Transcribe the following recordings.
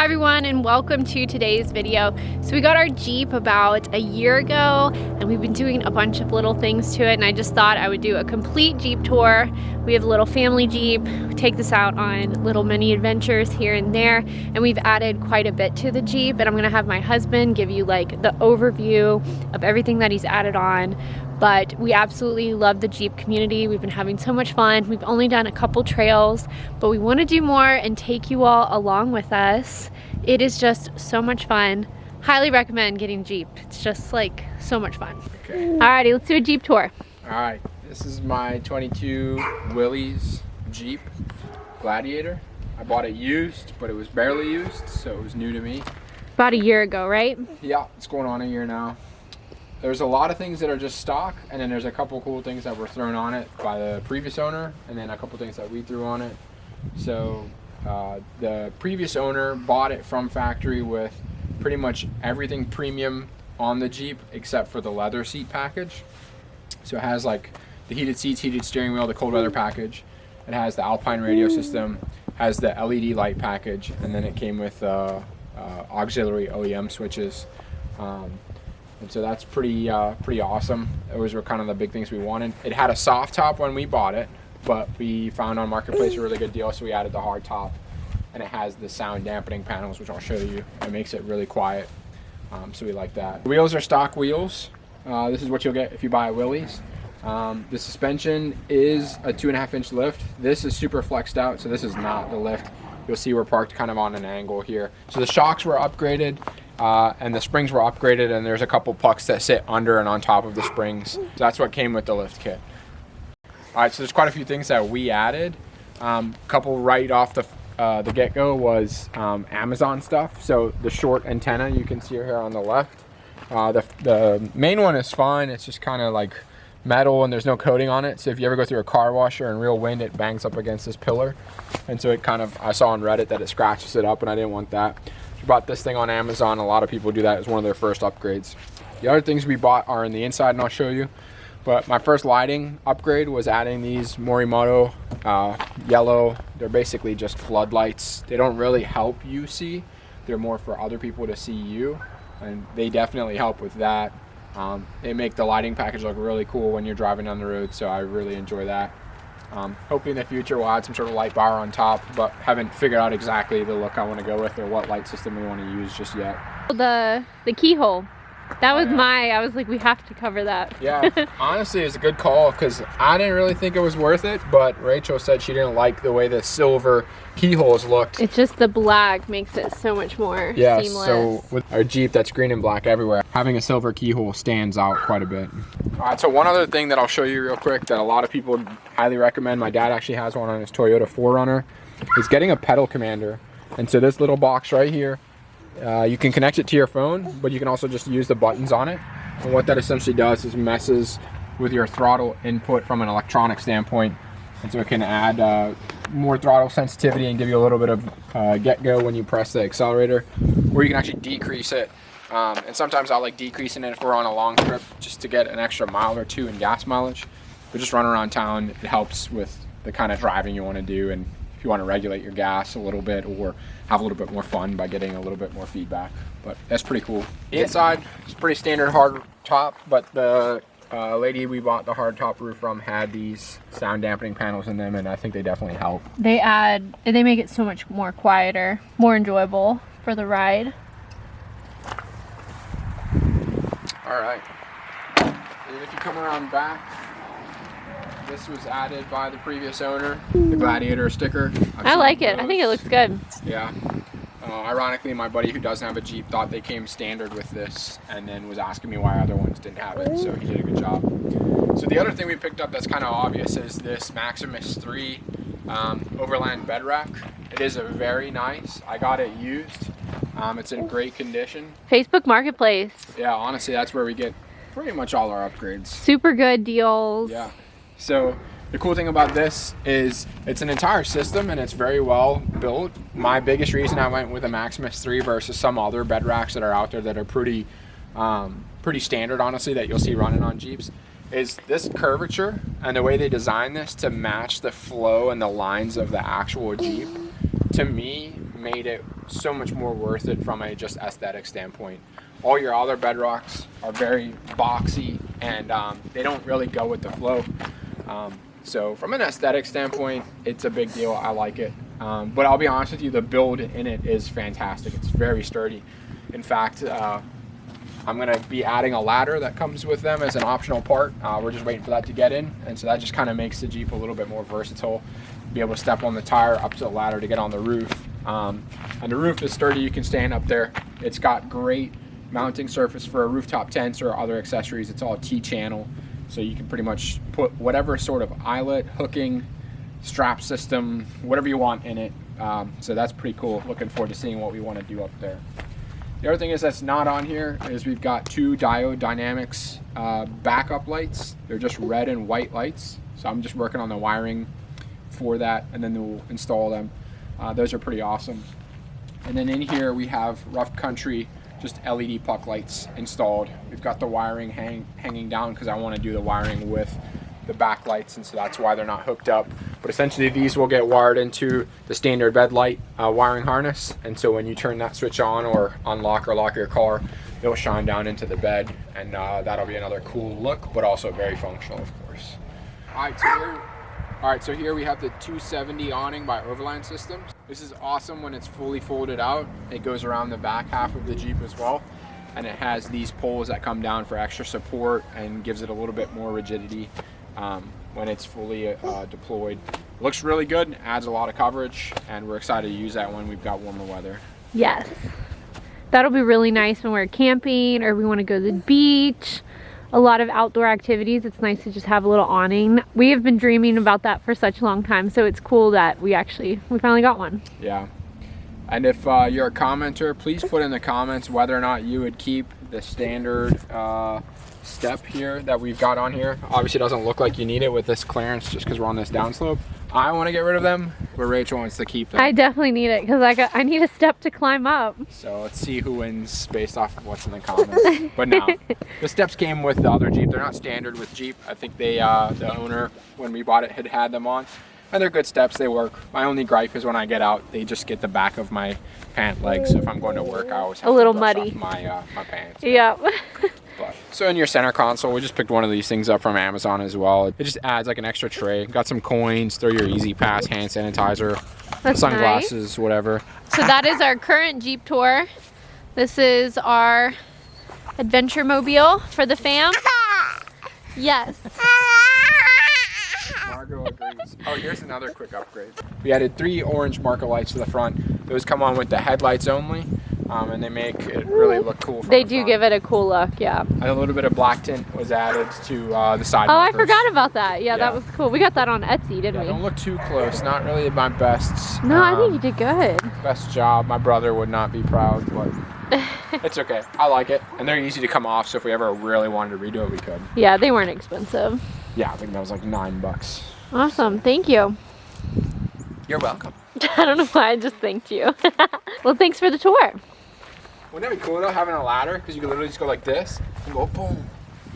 Hi everyone, and welcome to today's video. So we got our Jeep about a year ago and we've been doing a bunch of little things to it, and I just thought I would do a complete Jeep tour. We have a little family Jeep. We take this out on little mini adventures here and there, and we've added quite a bit to the Jeep, and I'm gonna have my husband give you like the overview of everything that he's added on. But we absolutely love the Jeep community. We've been having so much fun. We've only done a couple trails, but we want to do more and take you all along with us. It is just so much fun. Highly recommend getting Jeep. It's just like so much fun. Okay. Alrighty, let's do a Jeep tour. Alright, this is my 22 Willys Jeep Gladiator. I bought it used, but it was barely used, so it was new to me. About a year ago, right? Yeah, it's going on a year now. There's a lot of things that are just stock, and then there's a couple cool things that were thrown on it by the previous owner, and then a couple things that we threw on it. So the previous owner bought it from factory with pretty much everything premium on the Jeep except for the leather seat package. So it has like the heated seats, heated steering wheel, the cold weather package. It has the Alpine radio system, has the LED light package, and then it came with auxiliary OEM switches. And so that's pretty awesome. Those were kind of the big things we wanted. It had a soft top when we bought it, but we found on Marketplace a really good deal, so we added the hard top. And it has the sound dampening panels, which I'll show you. It makes it really quiet, so we like that. The wheels are stock wheels. This is what you'll get if you buy a Willys. The suspension is a 2.5-inch lift. This is super flexed out, so this is not the lift. You'll see we're parked kind of on an angle here. So the shocks were upgraded. And the springs were upgraded, and there's a couple pucks that sit under and on top of the springs. So that's what came with the lift kit. All right, so there's quite a few things that we added. Couple right off the get-go was Amazon stuff. So the short antenna you can see here on the left. The main one is fine. It's just kind of like metal and there's no coating on it. So if you ever go through a car washer in real wind, it bangs up against this pillar. And so it kind of, I saw on Reddit that it scratches it up, and I didn't want that. Bought this thing on Amazon. A lot of people do that as one of their first upgrades. The other things we bought are in the inside, and I'll show you. But my first lighting upgrade was adding these Morimoto yellow. They're basically just floodlights. They don't really help you see. They're more for other people to see you, and they definitely help with that. They make the lighting package look really cool when you're driving down the road, so I really enjoy that. Hopefully in the future we'll add some sort of light bar on top, but haven't figured out exactly the look I want to go with or what light system we want to use just yet. The keyhole. That was I was like, we have to cover that. Yeah, honestly, it's a good call because I didn't really think it was worth it, but Rachel said she didn't like the way the silver keyholes looked. It's just the black makes it so much more seamless. So with our Jeep that's green and black everywhere, having a silver keyhole stands out quite a bit. All right, so one other thing that I'll show you real quick that a lot of people highly recommend, my dad actually has one on his Toyota 4Runner, is getting a pedal commander. And so this little box right here, you can connect it to your phone, but you can also just use the buttons on it. And what that essentially does is messes with your throttle input from an electronic standpoint. And so it can add more throttle sensitivity and give you a little bit of get-go when you press the accelerator, or you can actually decrease it. And sometimes I like decreasing it if we're on a long trip just to get an extra mile or two in gas mileage. But just run around town, it helps with the kind of driving you want to do, and if you want to regulate your gas a little bit or have a little bit more fun by getting a little bit more feedback. But that's pretty cool. The inside is pretty standard hard top, but the lady we bought the hard top roof from had these sound dampening panels in them, and I think they definitely help. They make it so much more quieter, more enjoyable for the ride. All right, and if you come around back, this was added by the previous owner, the Gladiator sticker. I like it. I think it looks good. Yeah. Ironically, my buddy who doesn't have a Jeep thought they came standard with this, and then was asking me why other ones didn't have it, so he did a good job. So the other thing we picked up that's kind of obvious is this Maximus 3 Overland bed rack. It is a very nice. I got it used. It's in great condition. Facebook Marketplace. Yeah, honestly, that's where we get pretty much all our upgrades. Super good deals. Yeah. So the cool thing about this is it's an entire system and it's very well built. My biggest reason I went with a Maximus 3 versus some other bed racks that are out there that are pretty standard, honestly, that you'll see running on Jeeps, is this curvature and the way they designed this to match the flow and the lines of the actual Jeep, to me, made it so much more worth it from a just aesthetic standpoint. All your other bedrocks are very boxy, and they don't really go with the flow. So from an aesthetic standpoint, it's a big deal. I like it. But I'll be honest with you, the build in it is fantastic. It's very sturdy. In fact, I'm going to be adding a ladder that comes with them as an optional part. We're just waiting for that to get in. And so that just kind of makes the Jeep a little bit more versatile. Be able to step on the tire up to the ladder to get on the roof. And the roof is sturdy. You can stand up there. It's got great mounting surface for a rooftop tents or other accessories. It's all T-channel. So you can pretty much put whatever sort of eyelet, hooking, strap system, whatever you want in it. So that's pretty cool. Looking forward to seeing what we want to do up there. The other thing is that's not on here is we've got 2 Diode Dynamics backup lights. They're just red and white lights. So I'm just working on the wiring for that, and then we'll install them. Those are pretty awesome. And then in here we have Rough Country just LED puck lights installed. We've got the wiring hanging down because I want to do the wiring with the back lights, and so that's why they're not hooked up. But essentially these will get wired into the standard bed light wiring harness, and so when you turn that switch on or unlock or lock your car, it'll shine down into the bed, and that'll be another cool look, but also very functional, of course. So here we have the 270 awning by Overland Systems. This is awesome when it's fully folded out. It goes around the back half of the Jeep as well. And it has these poles that come down for extra support and gives it a little bit more rigidity when it's fully deployed. It looks really good, adds a lot of coverage, and we're excited to use that when we've got warmer weather. Yes. That'll be really nice when we're camping or we want to go to the beach. A lot of outdoor activities. It's nice to just have a little awning. We have been dreaming about that for such a long time, so it's cool that we finally got one. Yeah. And if you're a commenter, please put in the comments whether or not you would keep the standard step here that we've got on here. Obviously it doesn't look like you need it with this clearance just because we're on this downslope. I want to get rid of them, but Rachel wants to keep them. I definitely need it because I need a step to climb up. So let's see who wins based off of what's in the comments. But no, the steps came with the other Jeep. They're not standard with Jeep. I think they, the owner, when we bought it, had them on. And they're good steps, they work. My only gripe is when I get out, they just get the back of my pant leg. So if I'm going to work, I always have a little to brush muddy off my pants. Yeah. So in your center console, we just picked one of these things up from Amazon as well. It just adds like an extra tray. Got some coins, throw your Easy Pass, hand sanitizer, sunglasses, nice. Whatever. So that is our current Jeep tour. This is our adventure mobile for the fam. Yes. Margot agrees. Oh, here's another quick upgrade. We added 3 orange marker lights to the front. Those come on with the headlights only. And they make it really look cool. They do give it a cool look, yeah. And a little bit of black tint was added to the side markers. I forgot about that. Yeah, that was cool. We got that on Etsy, didn't we? Don't look too close. Not really my best. No, I think you did good. Best job. My brother would not be proud, but it's okay. I like it. And they're easy to come off, so if we ever really wanted to redo it, we could. Yeah, they weren't expensive. Yeah, I think that was like $9. Awesome. Thank you. You're welcome. I don't know why I just thanked you. Well, thanks for the tour. Wouldn't that be cool though, having a ladder? Because you could literally just go like this and go boom,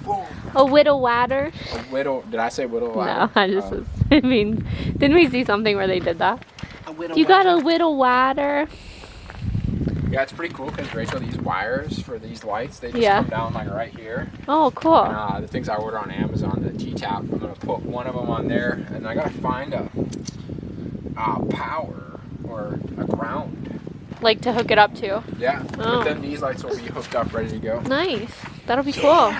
boom. A whittle ladder? A whittle, did I say whittle ladder? No, I just was, I mean, didn't we see something where they did that? You got a whittle ladder? Yeah, it's pretty cool because Rachel, these wires for these lights, they just come down like right here. Oh, cool. And, the things I order on Amazon, the T-Tap, I'm going to put one of them on there, and I got to find a power or a ground. Like to hook it up to? Yeah, but then these lights will be hooked up, ready to go. Nice. That'll be cool.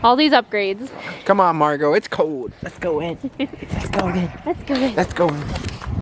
All these upgrades. Come on, Margot, it's cold. Let's go in. Let's go in. Let's go in. Let's go in.